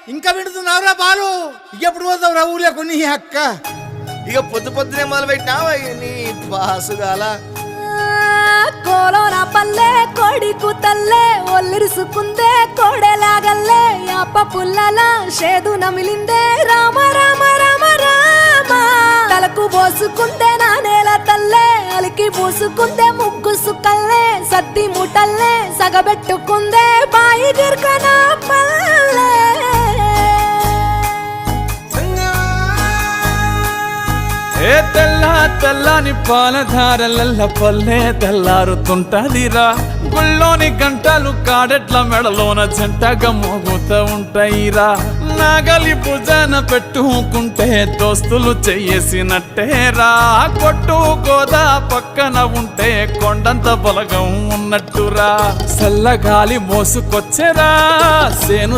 ఇంకా వింటున్నావురా బాలు? ఎప్పుడు పోతావురా ఊర్లో కొన్ని అక్క? ఇక పొద్దునే మొదలు పెట్టినావా నీ బాసుగాల? కోలోన పల్లె కోడి కూతల్లే ఒల్లిరుసుకుందే కోడెలాగల్లే అప్ప పుల్లల షేదు నమిలిందే రామ రామ రామ రామ తలకు పోసుకుందే నా నేల తల్లే అలికి పూసుకుందే ముగ్గు సుక్కల్లే సత్తి ముటల్లే సగబెట్టుకుందే బాయి గిర్కన పల్లె ఏ తెల్ల తెల్లని పాలధారలల్ల పల్లె తెల్లారుతుంటదిరా గుళ్ళోని గంటలు కాడెట్ల మెడలోన జంటగా మోగుతూ ఉంటాయిరా నాగలి భుజాన పెట్టుకుంటే దోస్తులు చెయ్యేసినట్టేరా కొట్టు గోదా పక్కన ఉంటే కొండంత బలగం ఉన్నట్టురా చల్లగాలి మోసుకొచ్చెరా సేను